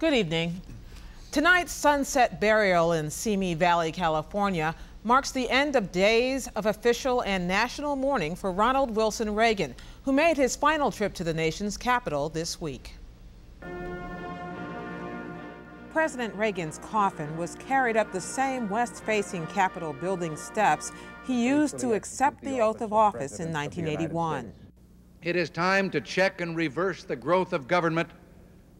Good evening. Tonight's sunset burial in Simi Valley, California marks the end of days of official and national mourning for Ronald Wilson Reagan, who made his final trip to the nation's capital this week. President Reagan's coffin was carried up the same west-facing Capitol building steps he used to accept the oath of office in 1981. It is time to check and reverse the growth of government,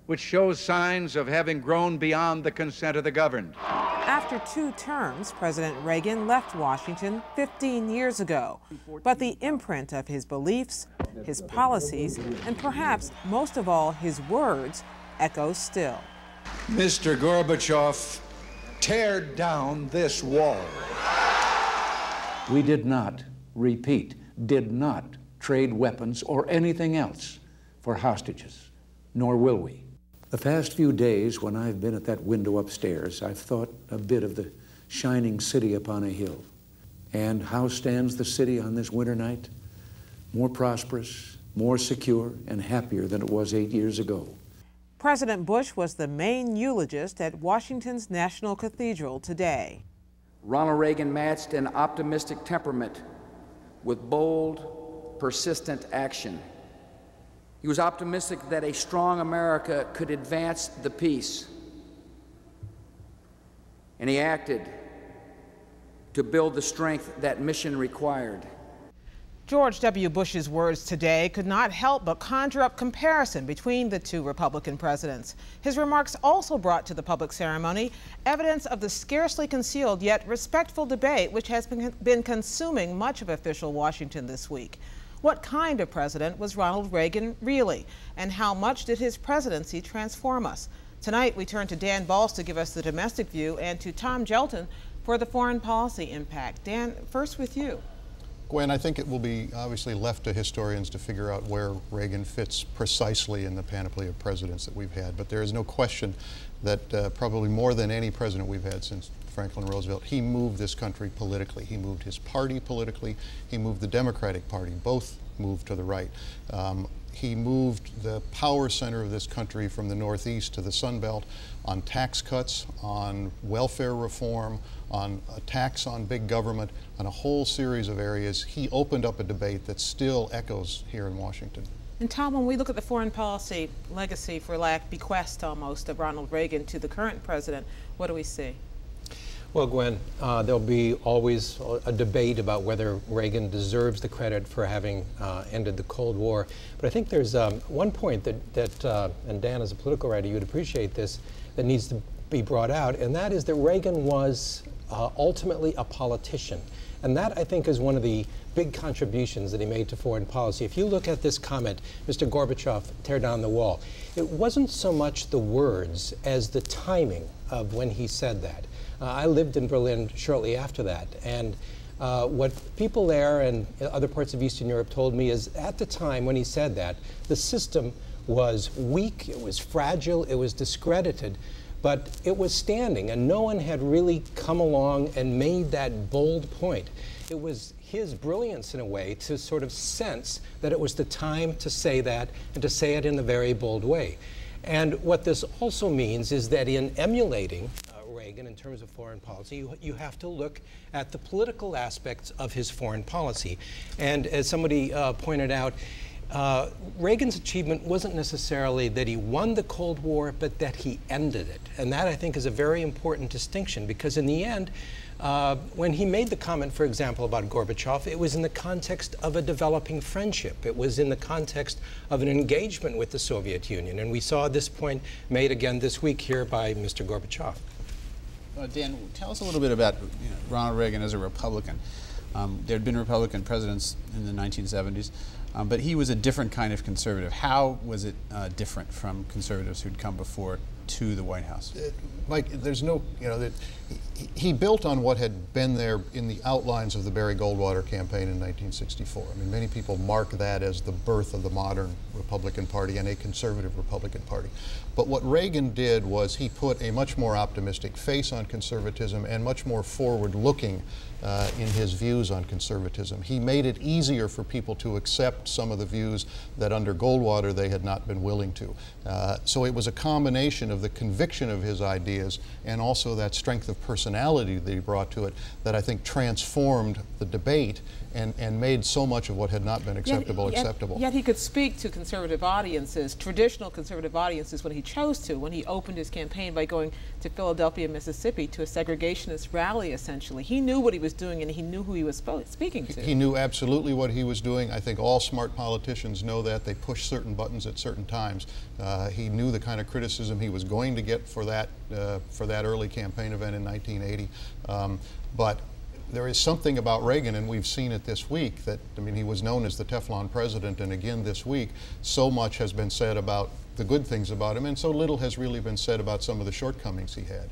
which shows signs of having grown beyond the consent of the governed. After 2 terms, President Reagan left Washington 15 years ago. But the imprint of his beliefs, his policies, and perhaps most of all his words echoes still. Mr. Gorbachev, tear down this wall. We did not, repeat, did not trade weapons or anything else for hostages, nor will we. The past few days, when I've been at that window upstairs, I've thought a bit of the shining city upon a hill. And how stands the city on this winter night? More prosperous, more secure, and happier than it was 8 years ago. President Bush was the main eulogist at Washington's National Cathedral today. Ronald Reagan matched an optimistic temperament with bold, persistent action. He was optimistic that a strong America could advance the peace. And he acted to build the strength that mission required. George W. Bush's words today could not help but conjure up comparison between the 2 Republican presidents. His remarks also brought to the public ceremony evidence of the scarcely concealed yet respectful debate which has been consuming much of official Washington this week. What kind of president was Ronald Reagan really? And how much did his presidency transform us? Tonight we turn to Dan Balz to give us the domestic view and to Tom Gjelten for the foreign policy impact. Dan, first with you. Gwen, I think it will be obviously left to historians to figure out where Reagan fits precisely in the panoply of presidents that we've had. But there is no question that probably more than any president we've had since Franklin Roosevelt, he moved this country politically. He moved his party politically. He moved the Democratic Party. Both moved to the right. He moved the power center of this country from the Northeast to the Sun Belt on tax cuts, on welfare reform, on attacks on big government, on a whole series of areas. He opened up a debate that still echoes here in Washington. And Tom, when we look at the foreign policy legacy, for lack, bequest almost, of Ronald Reagan to the current president, what do we see? Well, Gwen, there'll be always a debate about whether Reagan deserves the credit for having ended the Cold War. But I think there's one point that and Dan, as a political writer, you'd appreciate this, that needs to be brought out, and that is that Reagan was ultimately a politician. And that, I think, is one of the big contributions that he made to foreign policy. If you look at this comment, Mr. Gorbachev, tear down the wall, it wasn't so much the words as the timing of when he said that. I lived in Berlin shortly after that, and what people there and other parts of Eastern Europe told me is at the time when he said that, the system was weak, it was fragile, it was discredited, but it was standing, and no one had really come along and made that bold point. It was his brilliance, in a way, to sort of sense that it was the time to say that, and to say it in a very bold way. And what this also means is that in emulating Reagan in terms of foreign policy, you have to look at the political aspects of his foreign policy. And as somebody pointed out, Reagan's achievement wasn't necessarily that he won the Cold War, but that he ended it. And that, I think, is a very important distinction, because in the end, when he made the comment, for example, about Gorbachev, it was in the context of a developing friendship. It was in the context of an engagement with the Soviet Union. And we saw this point made again this week here by Mr. Gorbachev. Dan, tell us a little bit about Ronald Reagan as a Republican. There had been Republican presidents in the 1970s, but he was a different kind of conservative. How was it different from conservatives who'd come before to the White House? Mike, there's no, he built on what had been there in the outlines of the Barry Goldwater campaign in 1964. I mean, many people mark that as the birth of the modern Republican Party and a conservative Republican Party. But what Reagan did was he put a much more optimistic face on conservatism and much more forward-looking in his views on conservatism. He made it easier for people to accept some of the views that under Goldwater they had not been willing to. So it was a combination of the conviction of his ideas and also that strength of personality that he brought to it that I think transformed the debate and made so much of what had not been acceptable acceptable. Yet he could speak to conservative audiences, traditional conservative audiences, when he chose to, when he opened his campaign by going to Philadelphia, Mississippi, to a segregationist rally, essentially. He knew what he was doing and he knew who he was speaking to. He knew absolutely what he was doing. I think all smart politicians know that. They push certain buttons at certain times. He knew the kind of criticism he was going to get for that early campaign event in 1980. But there is something about Reagan, and we've seen it this week, that, I mean, he was known as the Teflon president, and again this week, so much has been said about the good things about him, and so little has really been said about some of the shortcomings he had.